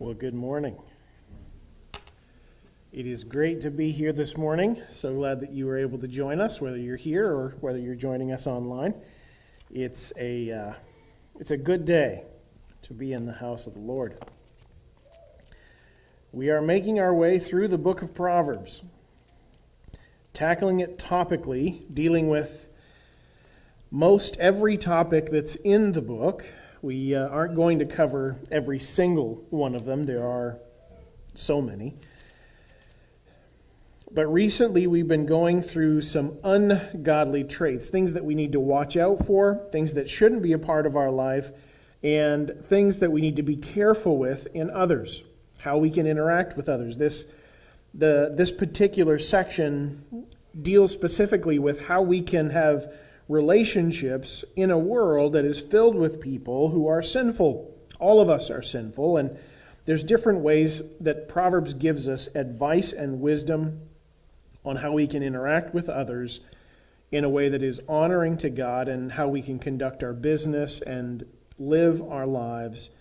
Well, good morning. It is great to be here this morning. So glad that you were able to join us, whether you're here or whether you're joining us online. It's a good day to be in the house of the Lord. We are making our way through the book of Proverbs, tackling it topically, dealing with most every topic that's in the book. We aren't going to cover every single one of them. There are so many. But recently we've been going through some ungodly traits, things that we need to watch out for, things that shouldn't be a part of our life, and things that we need to be careful with in others, how we can interact with others. This particular section deals specifically with how we can have relationships in a world that is filled with people who are sinful. All of us are sinful, and there's different ways that Proverbs gives us advice and wisdom on how we can interact with others in a way that is honoring to God, and how we can conduct our business and live our lives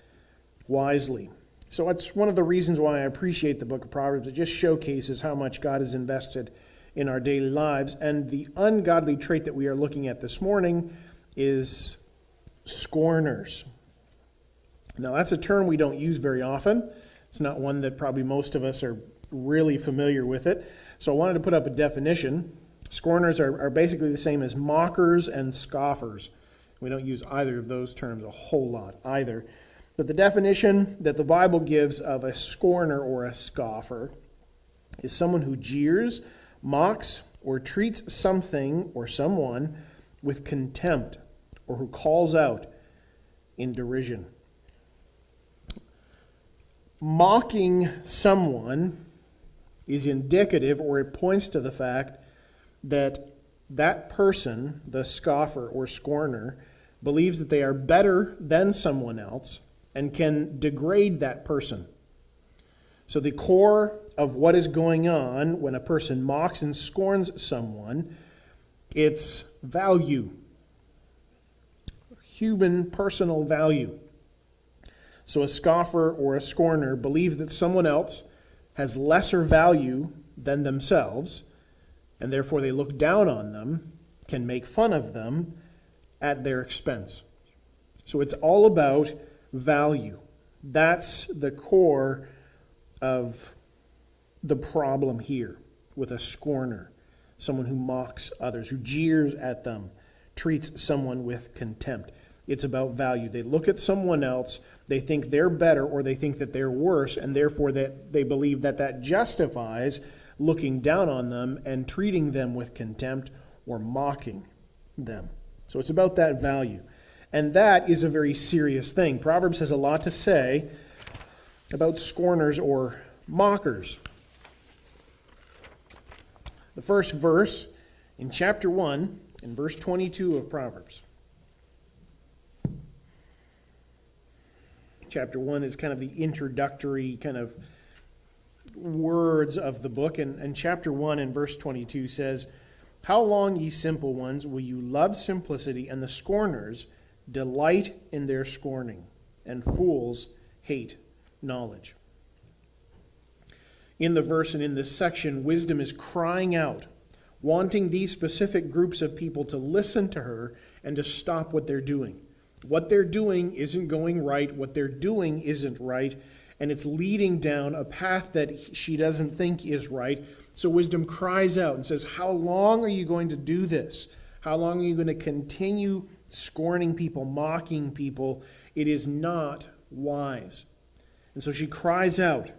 wisely. So that's one of the reasons why I appreciate the book of Proverbs. It just showcases how much God has invested in our daily lives. And the ungodly trait that we are looking at this morning is scorners. Now, that's a term we don't use very often. It's not one that probably most of us are really familiar with it. So I wanted to put up a definition. Scorners are basically the same as mockers and scoffers. We don't use either of those terms a whole lot either. But the definition that the Bible gives of a scorner or a scoffer is someone who jeers, mocks, or treats something or someone with contempt, or who calls out in derision. Mocking someone is indicative, or it points to the fact that that person, the scoffer or scorner, believes that they are better than someone else and can degrade that person. So the core of what is going on when a person mocks and scorns someone, it's value, human personal value. So a scoffer or a scorner believes that someone else has lesser value than themselves, and therefore they look down on them, can make fun of them at their expense. So it's all about value. That's the core of the problem here with a scorner, someone who mocks others, who jeers at them, treats someone with contempt. It's about value. They look at someone else, they think they're better, or they think that they're worse, and therefore that they believe that justifies looking down on them and treating them with contempt or mocking them. So it's about that value. And that is a very serious thing. Proverbs has a lot to say about scorners or mockers. The first verse in chapter 1, in verse 22 of Proverbs. Chapter 1 is kind of the introductory kind of words of the book. And chapter 1 in verse 22 says, "How long, ye simple ones, will you love simplicity, and the scorners delight in their scorning, and fools hate knowledge." In the verse and in this section, wisdom is crying out, wanting these specific groups of people to listen to her and to stop what they're doing. What they're doing isn't going right. What they're doing isn't right. And it's leading down a path that she doesn't think is right. So wisdom cries out and says, how long are you going to do this? How long are you going to continue scorning people, mocking people? It is not wise. And so she cries out.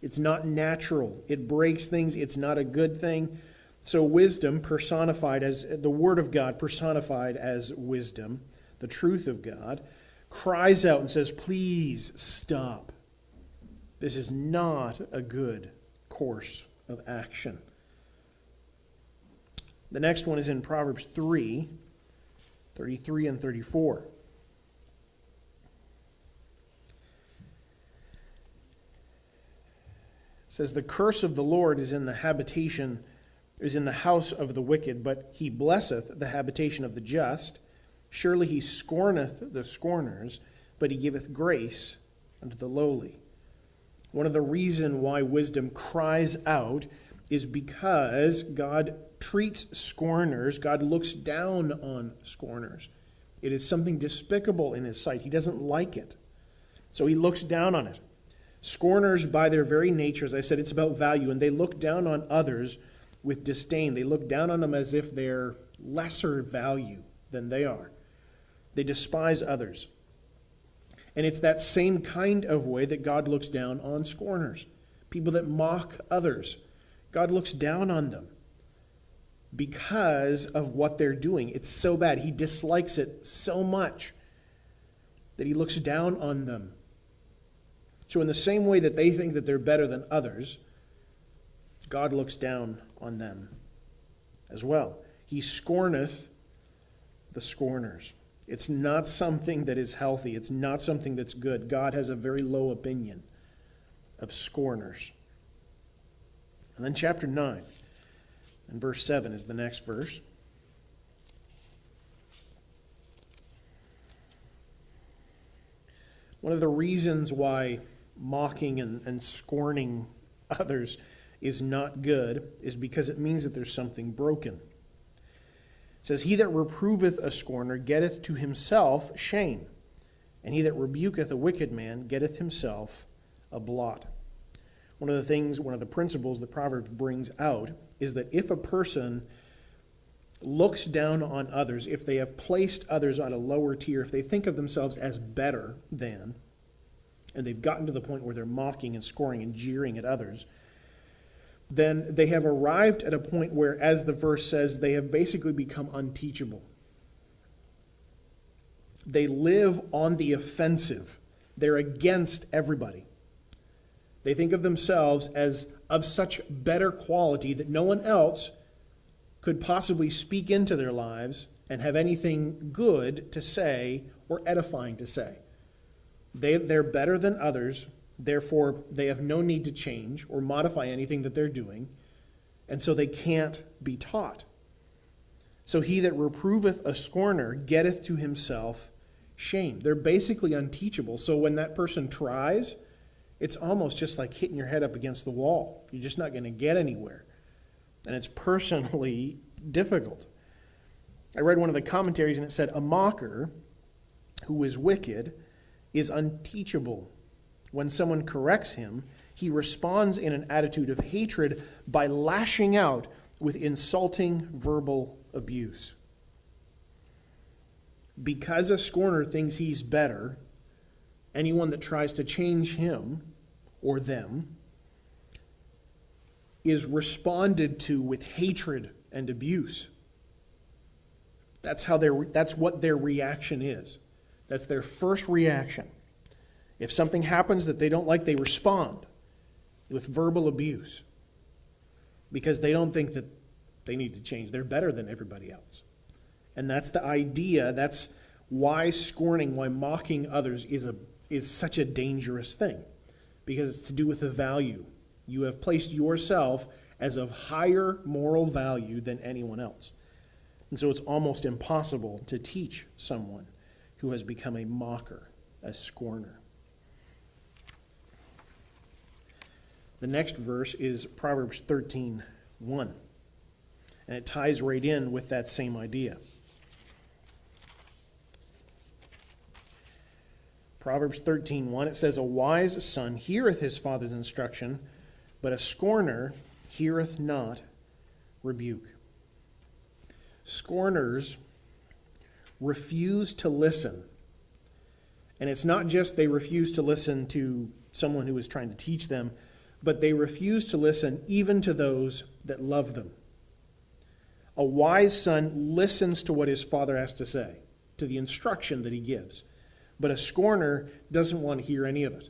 It's not natural. It breaks things. It's not a good thing. So wisdom personified as the Word of God, personified as wisdom, the truth of God, cries out and says, please stop. This is not a good course of action. The next one is in Proverbs 3, 33 and 34. It says, "The curse of the Lord is in the house of the wicked, but he blesseth the habitation of the just. Surely he scorneth the scorners, but he giveth grace unto the lowly. One of the reasons why wisdom cries out is because God treats scorners, God looks down on scorners. It is something despicable in his sight. He doesn't like it. So he looks down on it. Scorners, by their very nature, as I said, it's about value, and they look down on others with disdain. They look down on them as if they're lesser value than they are. They despise others. And it's that same kind of way that God looks down on scorners, people that mock others. God looks down on them because of what they're doing. It's so bad. He dislikes it so much that he looks down on them. So in the same way that they think that they're better than others, God looks down on them as well. He scorneth the scorners. It's not something that is healthy. It's not something that's good. God has a very low opinion of scorners. And then chapter 9 and verse 7 is the next verse. One of the reasons why mocking and scorning others is not good is because it means that there's something broken. It says, "He that reproveth a scorner getteth to himself shame, and he that rebuketh a wicked man getteth himself a blot." One of the principles that Proverbs brings out is that if a person looks down on others, if they have placed others on a lower tier, if they think of themselves as better than, and they've gotten to the point where they're mocking and scoring and jeering at others, then they have arrived at a point where, as the verse says, they have basically become unteachable. They live on the offensive. They're against everybody. They think of themselves as of such better quality that no one else could possibly speak into their lives and have anything good to say or edifying to say. They're better than others. Therefore, they have no need to change or modify anything that they're doing, and so they can't be taught. So he that reproveth a scorner getteth to himself shame. They're basically unteachable. So when that person tries, it's almost just like hitting your head up against the wall. You're just not going to get anywhere. And it's personally difficult. I read one of the commentaries and it said, "A mocker who is wicked is unteachable. When someone corrects him, he responds in an attitude of hatred by lashing out with insulting verbal abuse." Because a scorner thinks he's better, anyone that tries to change him or them is responded to with hatred and abuse. That's what their reaction is. That's their first reaction. If something happens that they don't like, they respond with verbal abuse because they don't think that they need to change. They're better than everybody else. And that's the idea. That's why scorning, why mocking others is such a dangerous thing, because it's to do with the value. You have placed yourself as of higher moral value than anyone else. And so it's almost impossible to teach someone who has become a mocker, a scorner. The next verse is Proverbs 13:1, and it ties right in with that same idea. Proverbs 13:1, it says, "A wise son heareth his father's instruction, but a scorner heareth not rebuke." Scorners refuse to listen. And it's not just they refuse to listen to someone who is trying to teach them, but they refuse to listen even to those that love them. A wise son listens to what his father has to say, to the instruction that he gives. But a scorner doesn't want to hear any of it.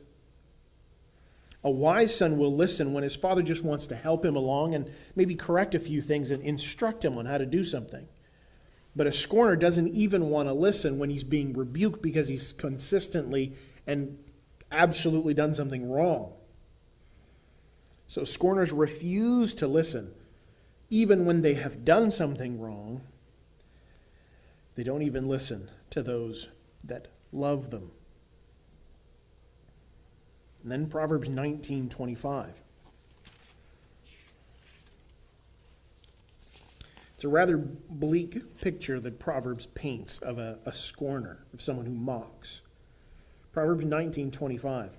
A wise son will listen when his father just wants to help him along and maybe correct a few things and instruct him on how to do something. But a scorner doesn't even want to listen when he's being rebuked because he's consistently and absolutely done something wrong. So scorners refuse to listen. Even when they have done something wrong, they don't even listen to those that love them. And then Proverbs 19:25. It's a rather bleak picture that Proverbs paints of a scorner, of someone who mocks. Proverbs 19:25.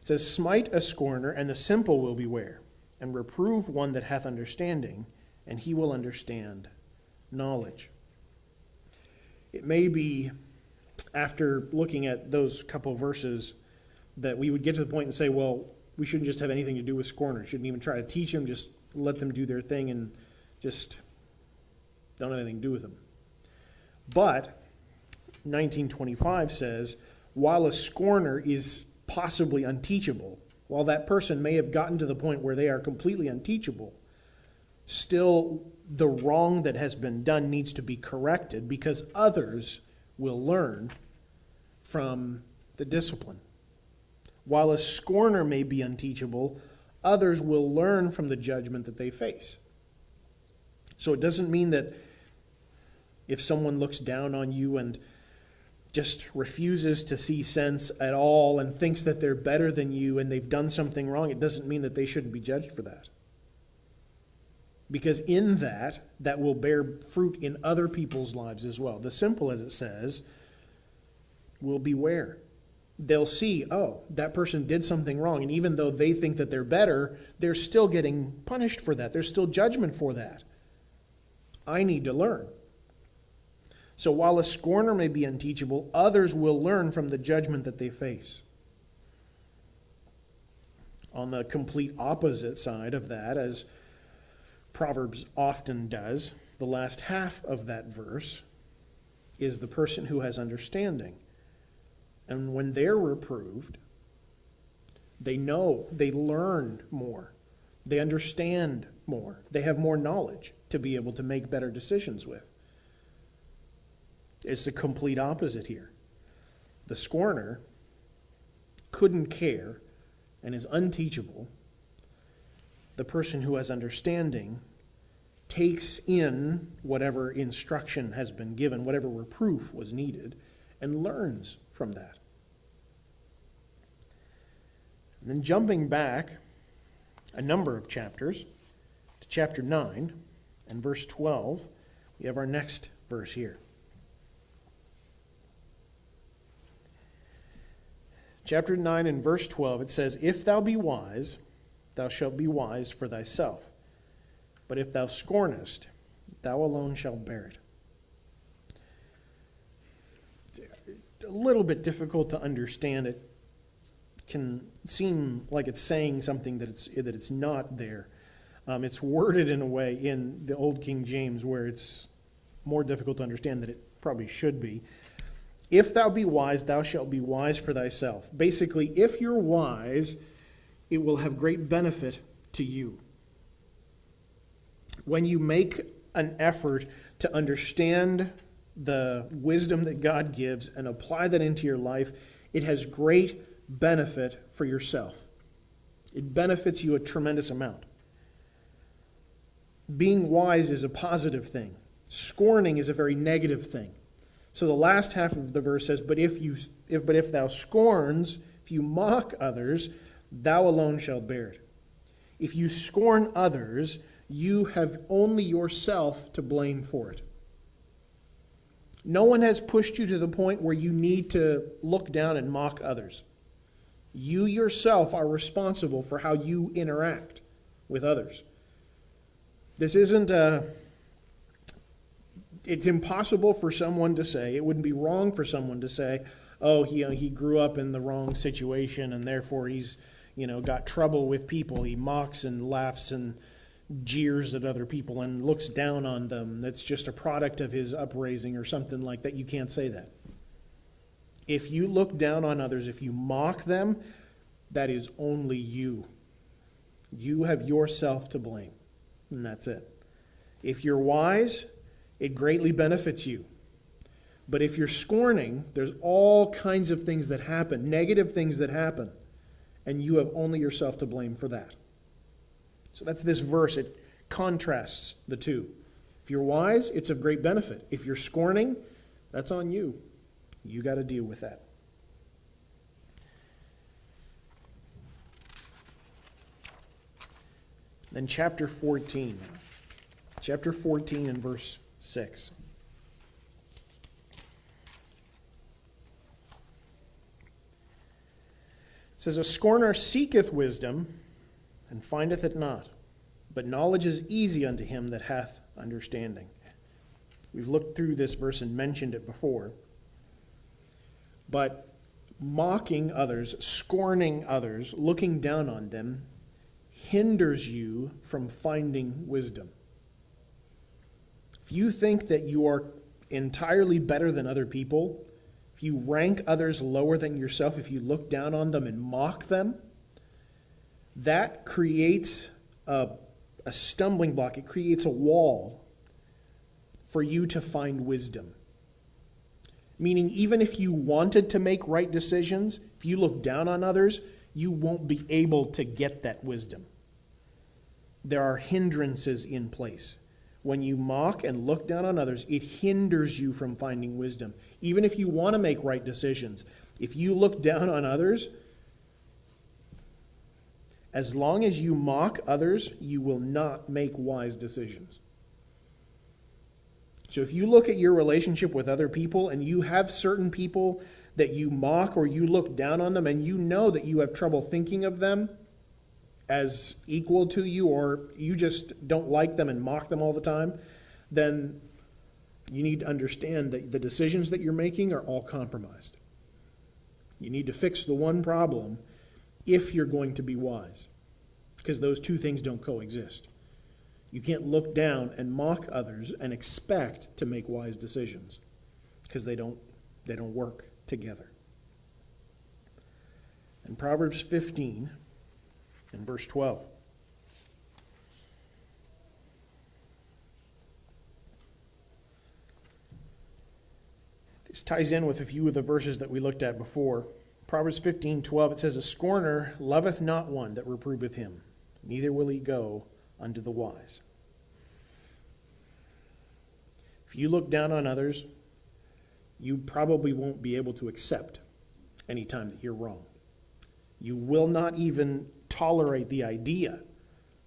It says, "Smite a scorner, and the simple will beware, and reprove one that hath understanding, and he will understand knowledge." It may be, after looking at those couple verses, that we would get to the point and say, well, we shouldn't just have anything to do with scorners. Shouldn't even try to teach them, just let them do their thing and just don't have anything to do with them. But 1925 says, while a scorner is possibly unteachable, while that person may have gotten to the point where they are completely unteachable, still the wrong that has been done needs to be corrected because others will learn from the discipline. While a scorner may be unteachable, others will learn from the judgment that they face. So it doesn't mean that if someone looks down on you and just refuses to see sense at all and thinks that they're better than you and they've done something wrong, it doesn't mean that they shouldn't be judged for that. Because in that will bear fruit in other people's lives as well. The simple, as it says, will beware. They'll see, oh, that person did something wrong. And even though they think that they're better, they're still getting punished for that. There's still judgment for that. I need to learn. So while a scorner may be unteachable, others will learn from the judgment that they face. On the complete opposite side of that, as Proverbs often does, the last half of that verse is the person who has understanding. And when they're reproved, they know, they learn more, they understand more, they have more knowledge to be able to make better decisions with. It's the complete opposite here. The scorner couldn't care and is unteachable. The person who has understanding takes in whatever instruction has been given, whatever reproof was needed, and learns from that. And then jumping back a number of chapters to chapter 9 and verse 12, we have our next verse here. Chapter 9 and verse 12, it says, "If thou be wise, thou shalt be wise for thyself. But if thou scornest, thou alone shalt bear it." A little bit difficult to understand. It can seem like it's saying something that it's not there. It's worded in a way in the Old King James where it's more difficult to understand than it probably should be. If thou be wise, thou shalt be wise for thyself. Basically, if you're wise, it will have great benefit to you. When you make an effort to understand the wisdom that God gives and apply that into your life, it has great benefit for yourself. It benefits you a tremendous amount. Being wise is a positive thing. Scorning is a very negative thing. So the last half of the verse says, but if thou scorns, if you mock others, thou alone shalt bear it. If you scorn others, you have only yourself to blame for it. No one has pushed you to the point where you need to look down and mock others. You yourself are responsible for how you interact with others. This isn't it's impossible for someone to say, it wouldn't be wrong for someone to say, oh, he grew up in the wrong situation and therefore he's, got trouble with people. He mocks and laughs and jeers at other people and looks down on them. That's just a product of his upraising or something like that. You can't say that. If you look down on others, if you mock them, that is only you. You have yourself to blame, and that's it. If you're wise, it greatly benefits you. But if you're scorning, there's all kinds of things that happen, negative things that happen, and you have only yourself to blame for that. So that's this verse. It contrasts the two. If you're wise, it's of great benefit. If you're scorning, that's on you. You got to deal with that. Then chapter 14. Chapter 14 and verse 6. It says, "A scorner seeketh wisdom, and findeth it not. But knowledge is easy unto him that hath understanding." We've looked through this verse and mentioned it before. But mocking others, scorning others, looking down on them, hinders you from finding wisdom. If you think that you are entirely better than other people, if you rank others lower than yourself, if you look down on them and mock them, that creates a stumbling block. It creates a wall for you to find wisdom. Meaning, even if you wanted to make right decisions, if you look down on others, you won't be able to get that wisdom. There are hindrances in place. When you mock and look down on others, it hinders you from finding wisdom. Even if you want to make right decisions, if you look down on others, as long as you mock others, you will not make wise decisions. So if you look at your relationship with other people and you have certain people that you mock or you look down on them and you know that you have trouble thinking of them as equal to you, or you just don't like them and mock them all the time, then you need to understand that the decisions that you're making are all compromised. You need to fix the one problem if you're going to be wise, because those two things don't coexist. You can't look down and mock others and expect to make wise decisions, because they don't work together. In Proverbs 15 and verse 12. This ties in with a few of the verses that we looked at before. Proverbs 15:12, it says, "A scorner loveth not one that reproveth him, neither will he go unto the wise." If you look down on others, you probably won't be able to accept any time that you're wrong. You will not even tolerate the idea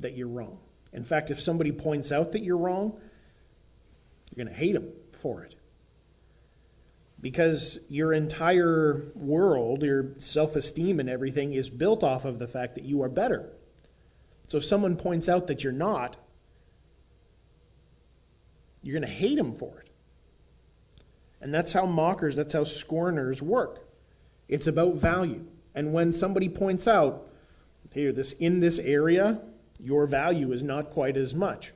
that you're wrong. In fact, if somebody points out that you're wrong, you're going to hate them for it. Because your entire world, your self-esteem and everything is built off of the fact that you are better. So if someone points out that you're not, you're going to hate them for it. And that's how mockers, that's how scorners work. It's about value. And when somebody points out, here, in this area, your value is not quite as much.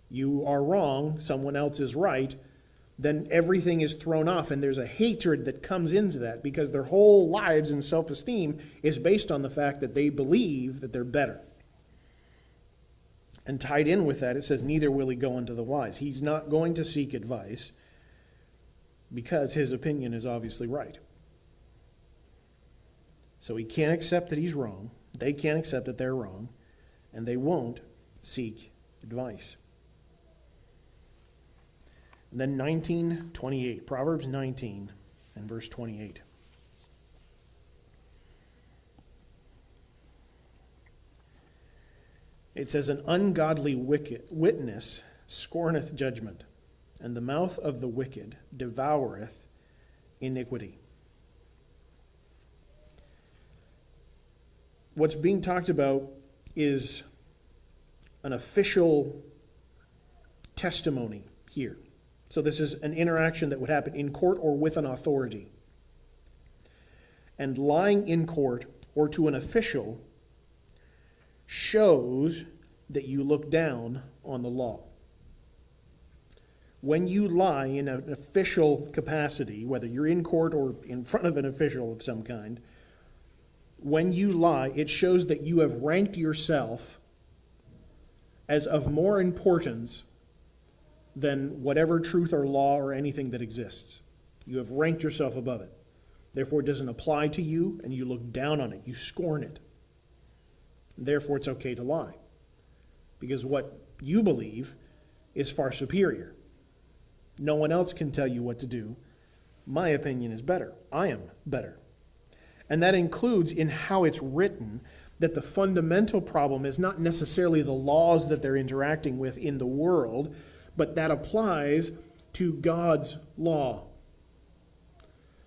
You are wrong, someone else is right, then everything is thrown off, and there's a hatred that comes into that because their whole lives and self-esteem is based on the fact that they believe that they're better. And tied in with that, it says, "Neither will he go unto the wise." He's not going to seek advice because his opinion is obviously right. So he can't accept that he's wrong. They can't accept that they're wrong. And they won't seek advice. And then 19:28, Proverbs 19 and verse 28. It says, "An ungodly witness scorneth judgment, and the mouth of the wicked devoureth iniquity." What's being talked about is an official testimony here. So this is an interaction that would happen in court or with an authority. And lying in court or to an official shows that you look down on the law. When you lie in an official capacity, whether you're in court or in front of an official of some kind, when you lie, it shows that you have ranked yourself as of more importance than whatever truth or law or anything that exists. You have ranked yourself above it. Therefore, it doesn't apply to you, and you look down on it. You scorn it. Therefore, it's okay to lie, because what you believe is far superior. No one else can tell you what to do. My opinion is better. I am better. And that includes in how it's written. that the fundamental problem is not necessarily the laws that they're interacting with in the world, but that applies to God's law.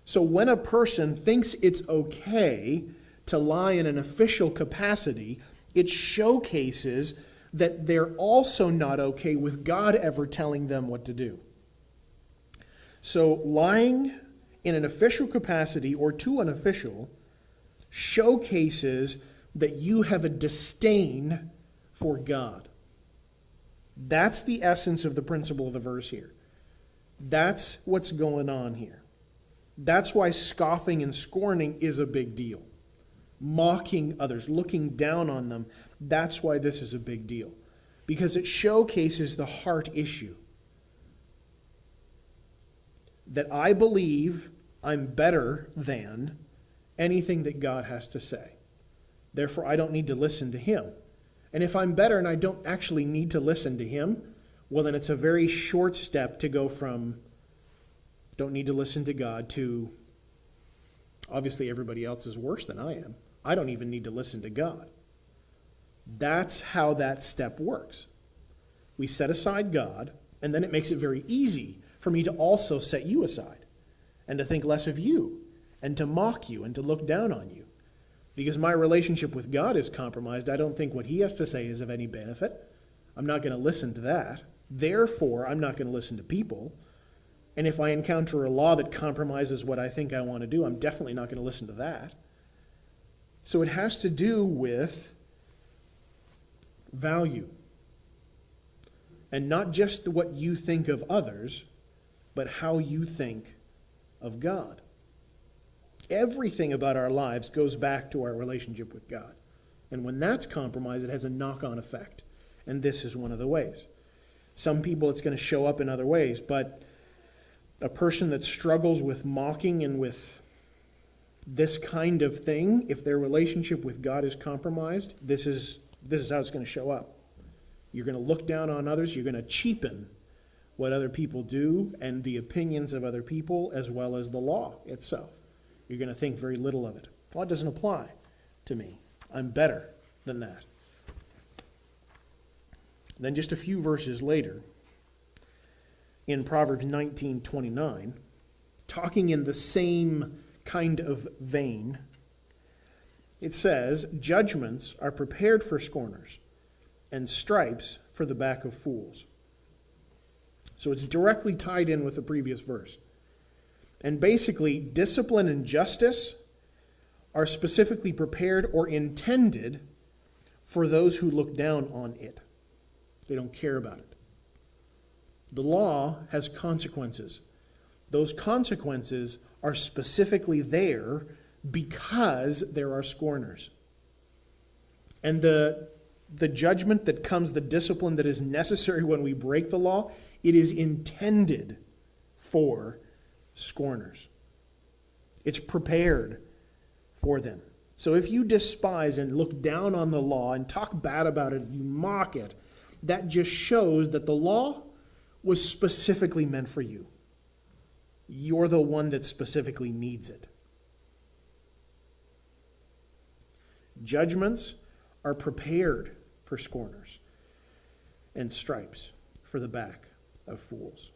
So when a person thinks it's okay to lie in an official capacity, it showcases that they're also not okay with God ever telling them what to do. So lying in an official capacity or to an official showcases that you have a disdain for God. That's the essence of the principle of the verse here. That's what's going on here. That's why scoffing and scorning is a big deal. Mocking others, looking down on them, that's why this is a big deal. Because it showcases the heart issue. That I believe I'm better than anything that God has to say. Therefore, I don't need to listen to him. And if I'm better and I don't actually need to listen to him, well, then it's a very short step to go from don't need to listen to God to obviously everybody else is worse than I am. I don't even need to listen to God. That's how that step works. We set aside God, and then it makes it very easy for me to also set you aside and to think less of you and to mock you and to look down on you. Because my relationship with God is compromised, I don't think what he has to say is of any benefit. I'm not going to listen to that. Therefore, I'm not going to listen to people. And if I encounter a law that compromises what I think I want to do, I'm definitely not going to listen to that. So it has to do with value. And not just what you think of others, but how you think of God. Everything about our lives goes back to our relationship with God. And when that's compromised, it has a knock-on effect. And this is one of the ways. Some people, it's going to show up in other ways, but a person that struggles with mocking and with this kind of thing, if their relationship with God is compromised, this is how it's going to show up. You're going to look down on others. You're going to cheapen what other people do and the opinions of other people as well as the law itself. You're going to think very little of it. Well, it doesn't apply to me. I'm better than that. Then just a few verses later, in Proverbs 19:29, talking in the same kind of vein, it says, "Judgments are prepared for scorners, and stripes for the back of fools." So it's directly tied in with the previous verse. And basically, discipline and justice are specifically prepared or intended for those who look down on it. They don't care about it. The law has consequences. Those consequences are specifically there because there are scorners. And the judgment that comes, the discipline that is necessary when we break the law, it is intended for scorners. It's prepared for them. So if you despise and look down on the law and talk bad about it, you mock it, that just shows that the law was specifically meant for you. You're the one that specifically needs it. Judgments are prepared for scorners, and stripes for the back of fools.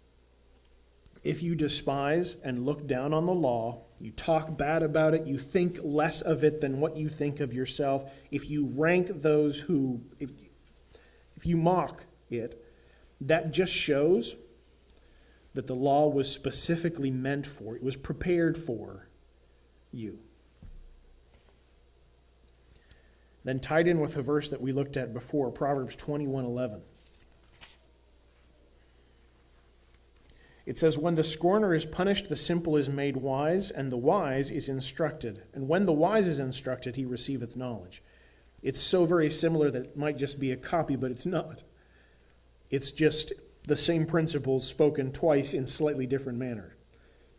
If you despise and look down on the law, you talk bad about it, you think less of it than what you think of yourself, if you rank those who, if you mock it, that just shows that the law was specifically meant for, it was prepared for you. Then tied in with a verse that we looked at before, Proverbs 21:11. It says, "When the scorner is punished, the simple is made wise, and the wise is instructed. And when the wise is instructed, he receiveth knowledge." It's so very similar that it might just be a copy, but it's not. It's just the same principles spoken twice in slightly different manner.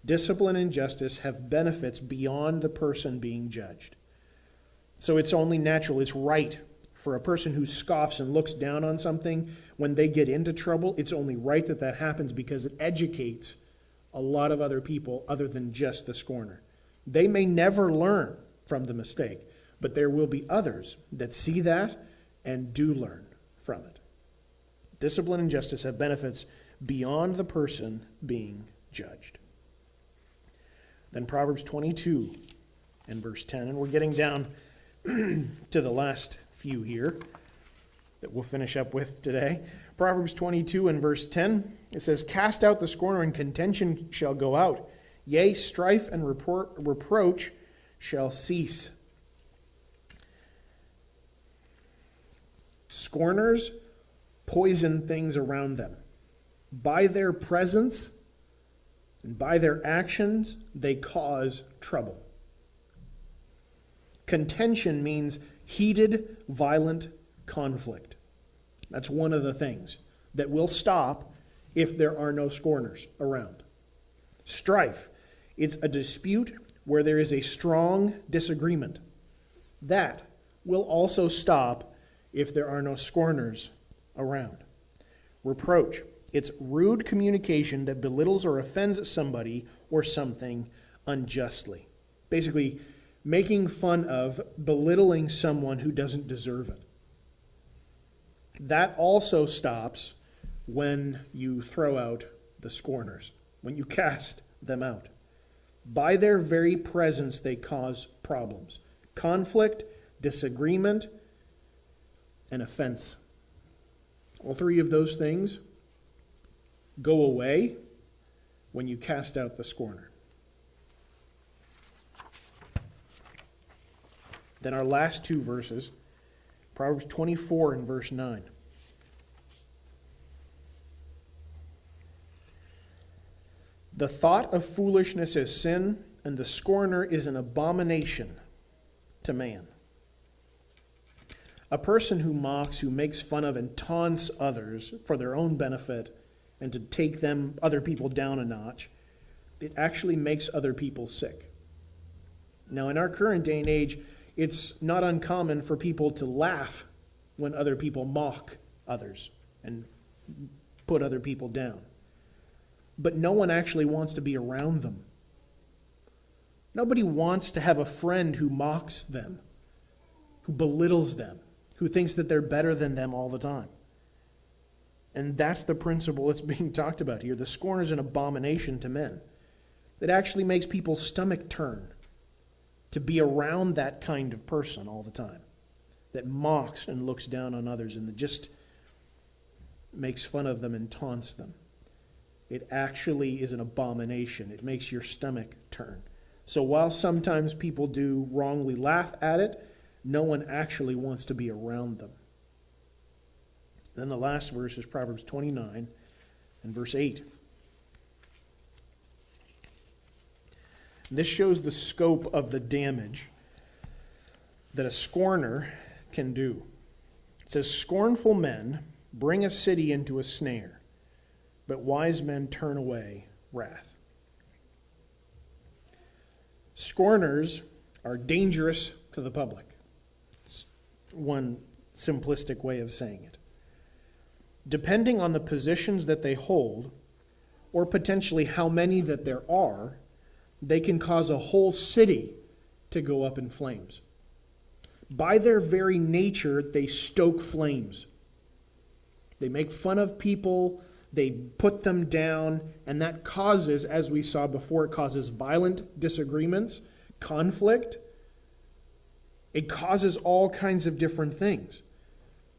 Discipline and justice have benefits beyond the person being judged. So it's only natural, it's right for a person who scoffs and looks down on something, when they get into trouble, it's only right that that happens because it educates a lot of other people other than just the scorner. They may never learn from the mistake, But there will be others that see that and do learn from it. Discipline and justice have benefits beyond the person being judged. Then Proverbs 22 and verse 10, and we're getting down to the last few here that we'll finish up with today. Proverbs 22 and verse 10, it says, "Cast out the scorner, and contention shall go out. Yea, strife and reproach shall cease." Scorners poison things around them. By their presence and by their actions, they cause trouble. Contention means heated, violent conflict. That's one of the things that will stop if there are no scorners around. Strife, it's a dispute where there is a strong disagreement. That will also stop if there are no scorners around. Reproach, it's rude communication that belittles or offends somebody or something unjustly. Basically, making fun of, belittling someone who doesn't deserve it. That also stops when you throw out the scorners, when you cast them out. By their very presence, they cause problems. Conflict, disagreement, and offense. All three of those things go away when you cast out the scorner. Then our last two verses, Proverbs 24 and verse 9. "The thought of foolishness is sin, and the scorner is an abomination to man." A person who mocks, who makes fun of and taunts others for their own benefit and to take other people down a notch, it actually makes other people sick. Now, in our current day and age, it's not uncommon for people to laugh when other people mock others and put other people down. But no one actually wants to be around them. Nobody wants to have a friend who mocks them, who belittles them, who thinks that they're better than them all the time. And that's the principle that's being talked about here. The scorner is an abomination to men. It actually makes people's stomach turn to be around that kind of person all the time, that mocks and looks down on others and that just makes fun of them and taunts them. It actually is an abomination. It makes your stomach turn. So while sometimes people do wrongly laugh at it, no one actually wants to be around them. Then the last verse is Proverbs 29 and verse 8. This shows the scope of the damage that a scorner can do. It says, "Scornful men bring a city into a snare, but wise men turn away wrath." Scorners are dangerous to the public. It's one simplistic way of saying it. Depending on the positions that they hold, or potentially how many that there are, they can cause a whole city to go up in flames. By their very nature, they stoke flames. They make fun of people, they put them down, and that causes, as we saw before, it causes violent disagreements, conflict. It causes all kinds of different things.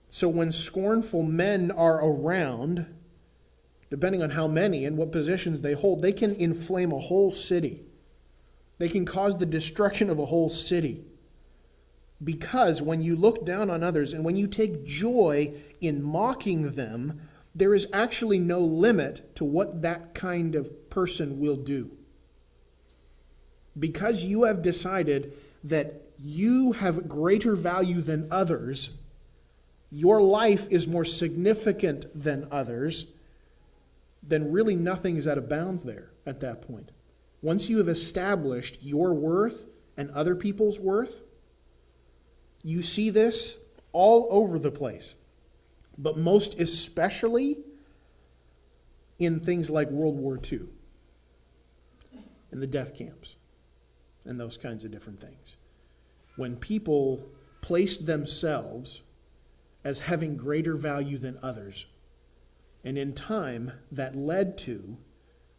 So when scornful men are around, depending on how many and what positions they hold, they can inflame a whole city. They can cause the destruction of a whole city. Because when you look down on others and when you take joy in mocking them, there is actually no limit to what that kind of person will do. Because you have decided that you have greater value than others, your life is more significant than others, then really nothing is out of bounds there at that point. Once you have established your worth and other people's worth, you see this all over the place, but most especially in things like World War II and the death camps and those kinds of different things. when people placed themselves as having greater value than others. And in time, that led to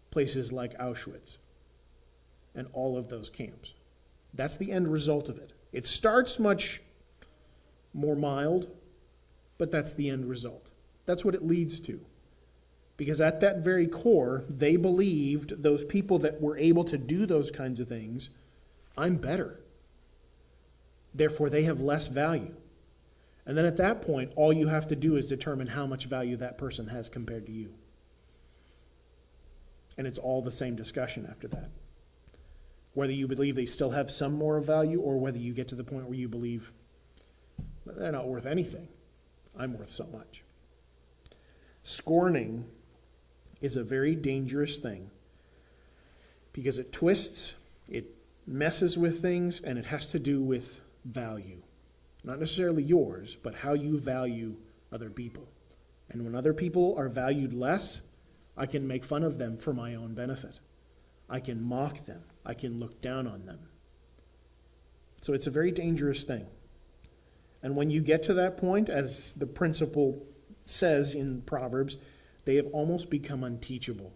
places like Auschwitz and all of those camps. That's the end result of it. It starts much more mild, but that's the end result. That's what it leads to. Because at that very core, they believed, those people that were able to do those kinds of things, I'm better. Therefore, they have less value. And then at that point, all you have to do is determine how much value that person has compared to you. And it's all the same discussion after that. Whether you believe they still have some more value, or whether you get to the point where you believe they're not worth anything. I'm worth so much. Scorning is a very dangerous thing because it twists, it messes with things, and it has to do with value. Not necessarily yours, but how you value other people. And when other people are valued less, I can make fun of them for my own benefit. I can mock them. I can look down on them. So it's a very dangerous thing. And when you get to that point, as the principle says in Proverbs, they have almost become unteachable.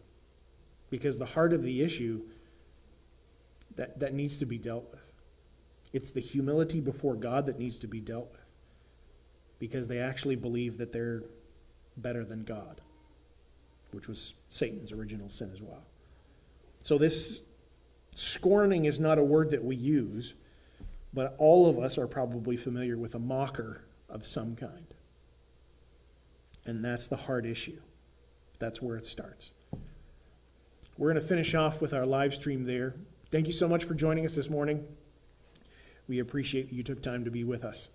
Because the heart of the issue that needs to be dealt with. It's the humility before God that needs to be dealt with. Because they actually believe that they're better than God, which was Satan's original sin as well. So this scorning is not a word that we use, but all of us are probably familiar with a mocker of some kind. And that's the hard issue. That's where it starts. We're going to finish off with our live stream there. Thank you so much for joining us this morning. We appreciate that you took time to be with us.